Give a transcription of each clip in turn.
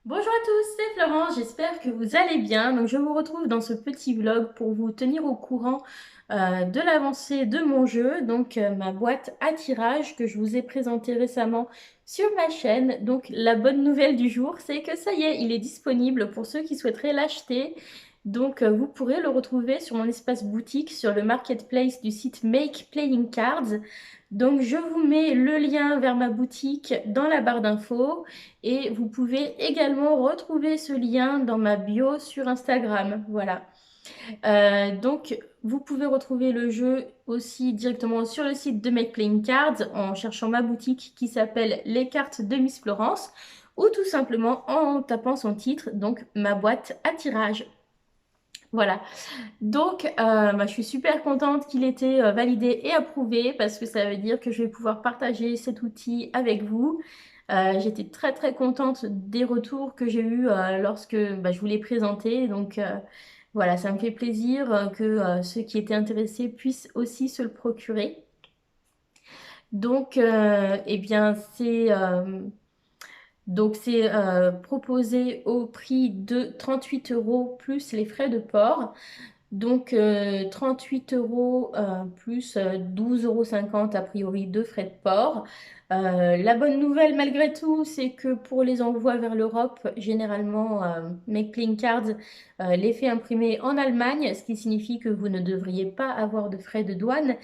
Bonjour à tous, c'est Florence, j'espère que vous allez bien. Donc je vous retrouve dans ce petit vlog pour vous tenir au courant de l'avancée de mon jeu, ma boîte à tirage que je vous ai présentée récemment sur ma chaîne. Donc la bonne nouvelle du jour, c'est que ça y est, il est disponible pour ceux qui souhaiteraient l'acheter. Vous pourrez le retrouver sur mon espace boutique sur le marketplace du site Make Playing Cards. Donc je vous mets le lien vers ma boutique dans la barre d'infos. Et vous pouvez également retrouver ce lien dans ma bio sur Instagram. Voilà. Vous pouvez retrouver le jeu aussi directement sur le site de Make Playing Cards en cherchant ma boutique qui s'appelle Les cartes de Miss Florence ou tout simplement en tapant son titre, donc ma boîte à tirage. Voilà. Je suis super contente qu'il ait été validé et approuvé parce que ça veut dire que je vais pouvoir partager cet outil avec vous. J'étais très très contente des retours que j'ai eus lorsque je vous l'ai présenté. Voilà, ça me fait plaisir que ceux qui étaient intéressés puissent aussi se le procurer. Eh bien, c'est proposé au prix de 38 euros plus les frais de port. 38 euros plus 12,50 € a priori de frais de port. La bonne nouvelle malgré tout, c'est que pour les envois vers l'Europe, généralement, Make Playing Cards les fait imprimer en Allemagne, ce qui signifie que vous ne devriez pas avoir de frais de douane.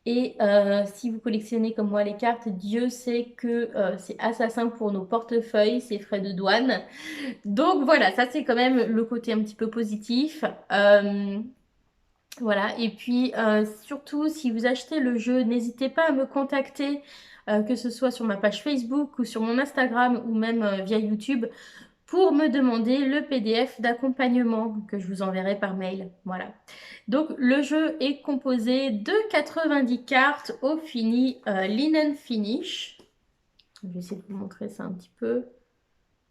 Et si vous collectionnez comme moi les cartes, Dieu sait que c'est assassin pour nos portefeuilles, ces frais de douane. Donc voilà, ça c'est quand même le côté un petit peu positif. Voilà, et puis surtout, si vous achetez le jeu, n'hésitez pas à me contacter, que ce soit sur ma page Facebook ou sur mon Instagram ou même via YouTube, pour me demander le PDF d'accompagnement que je vous enverrai par mail. Voilà. Donc le jeu est composé de 90 cartes au fini Linen Finish. Je vais essayer de vous montrer ça un petit peu.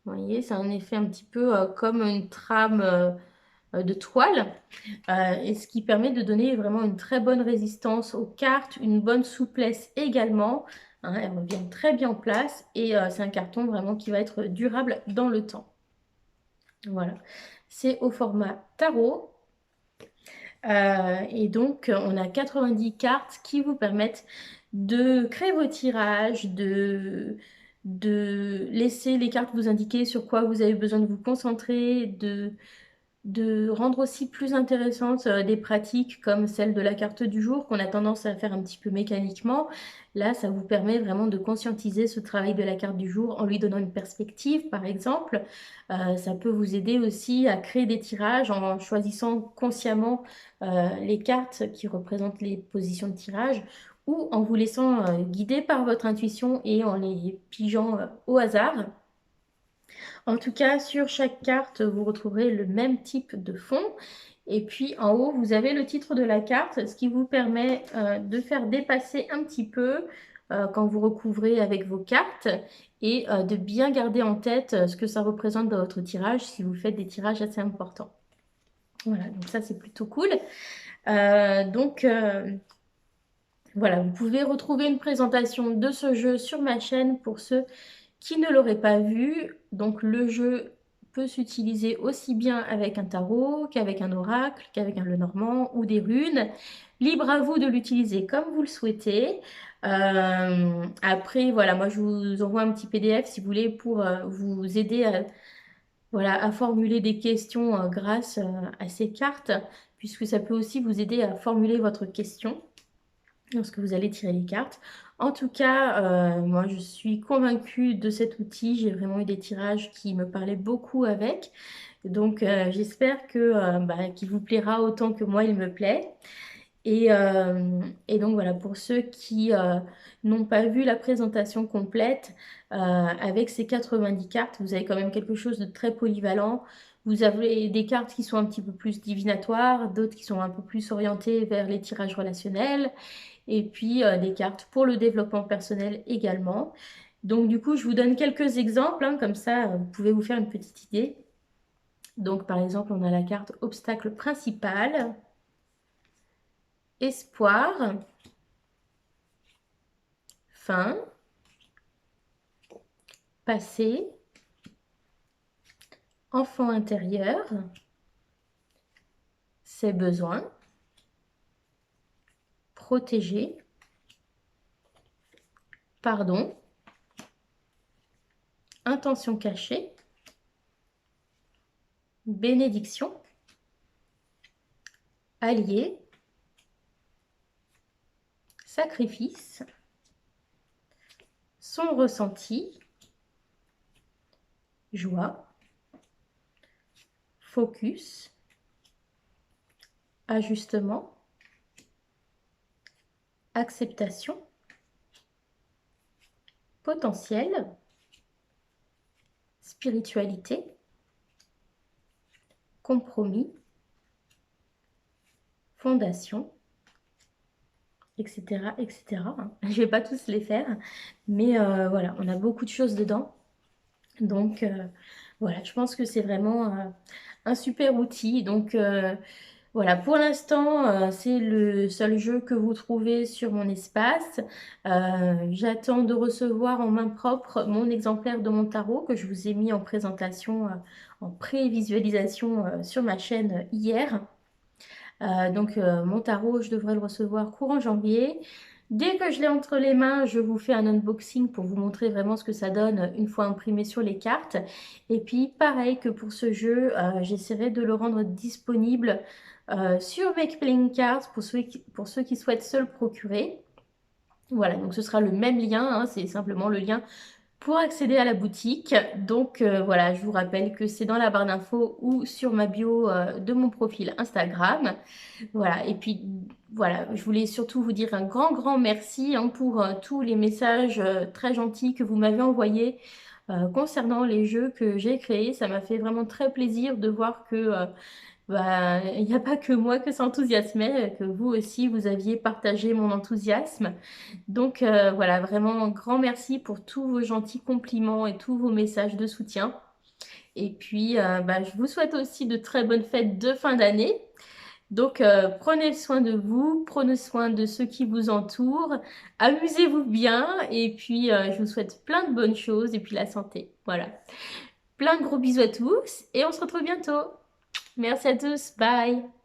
Vous voyez, c'est un effet un petit peu comme une trame de toile. Et ce qui permet de donner vraiment une très bonne résistance aux cartes, une bonne souplesse également. Hein, elles reviennent très bien en place et c'est un carton vraiment qui va être durable dans le temps. Voilà, c'est au format tarot. On a 90 cartes qui vous permettent de créer vos tirages, de laisser les cartes vous indiquer sur quoi vous avez besoin de vous concentrer, de rendre aussi plus intéressantes des pratiques comme celle de la carte du jour qu'on a tendance à faire un petit peu mécaniquement. Là, ça vous permet vraiment de conscientiser ce travail de la carte du jour en lui donnant une perspective, par exemple. Ça peut vous aider aussi à créer des tirages en choisissant consciemment les cartes qui représentent les positions de tirage ou en vous laissant guider par votre intuition et en les pigeant au hasard. En tout cas, sur chaque carte, vous retrouverez le même type de fond. Et puis en haut, vous avez le titre de la carte, ce qui vous permet de faire dépasser un petit peu quand vous recouvrez avec vos cartes et de bien garder en tête ce que ça représente dans votre tirage si vous faites des tirages assez importants. Voilà, donc ça c'est plutôt cool. Euh, donc euh, voilà, vous pouvez retrouver une présentation de ce jeu sur ma chaîne pour ceux qui ne l'auraient pas vu. Donc le jeu peut s'utiliser aussi bien avec un tarot qu'avec un oracle, qu'avec un Lenormand ou des runes. Libre à vous de l'utiliser comme vous le souhaitez. Après, voilà, moi je vous envoie un petit PDF si vous voulez pour vous aider à formuler des questions grâce à ces cartes, puisque ça peut aussi vous aider à formuler votre question lorsque vous allez tirer les cartes. En tout cas, moi, je suis convaincue de cet outil. J'ai vraiment eu des tirages qui me parlaient beaucoup avec. J'espère qu'il vous plaira autant que moi, il me plaît. Et donc, voilà, pour ceux qui n'ont pas vu la présentation complète, avec ces 90 cartes, vous avez quand même quelque chose de très polyvalent. Vous avez des cartes qui sont un petit peu plus divinatoires, d'autres qui sont un peu plus orientées vers les tirages relationnels et puis des cartes pour le développement personnel également. Donc du coup, je vous donne quelques exemples, hein, comme ça vous pouvez vous faire une petite idée. Donc par exemple, on a la carte obstacle principal, espoir, fin, passé, enfant intérieur, ses besoins, protéger, pardon, intention cachée, bénédiction, allié, sacrifice, son ressenti, joie, focus, ajustement, acceptation, potentiel, spiritualité, compromis, fondation, etc., etc. Je ne vais pas tous les faire, mais voilà, on a beaucoup de choses dedans. Donc voilà, je pense que c'est vraiment un super outil. Donc voilà, pour l'instant, c'est le seul jeu que vous trouvez sur mon espace. J'attends de recevoir en main propre mon exemplaire de mon tarot que je vous ai mis en présentation, en pré-visualisation sur ma chaîne hier. Donc mon tarot, je devrais le recevoir courant janvier. Dès que je l'ai entre les mains, je vous fais un unboxing pour vous montrer vraiment ce que ça donne une fois imprimé sur les cartes. Et puis pareil que pour ce jeu, j'essaierai de le rendre disponible sur Make Playing Cards pour ceux qui souhaitent se le procurer. Voilà, donc ce sera le même lien, hein, c'est simplement le lien pour accéder à la boutique. Donc voilà, je vous rappelle que c'est dans la barre d'infos ou sur ma bio de mon profil Instagram. Voilà, et puis voilà, je voulais surtout vous dire un grand merci hein, pour tous les messages très gentils que vous m'avez envoyés concernant les jeux que j'ai créés. Ça m'a fait vraiment très plaisir de voir que bah, il n'y a pas que moi que ça enthousiasmait, que vous aussi, vous aviez partagé mon enthousiasme. Donc voilà, vraiment un grand merci pour tous vos gentils compliments et tous vos messages de soutien. Et puis, bah, je vous souhaite aussi de très bonnes fêtes de fin d'année. Donc, prenez soin de vous, prenez soin de ceux qui vous entourent, amusez-vous bien et puis je vous souhaite plein de bonnes choses et puis la santé. Voilà. Plein de gros bisous à tous et on se retrouve bientôt. Merci à tous, bye!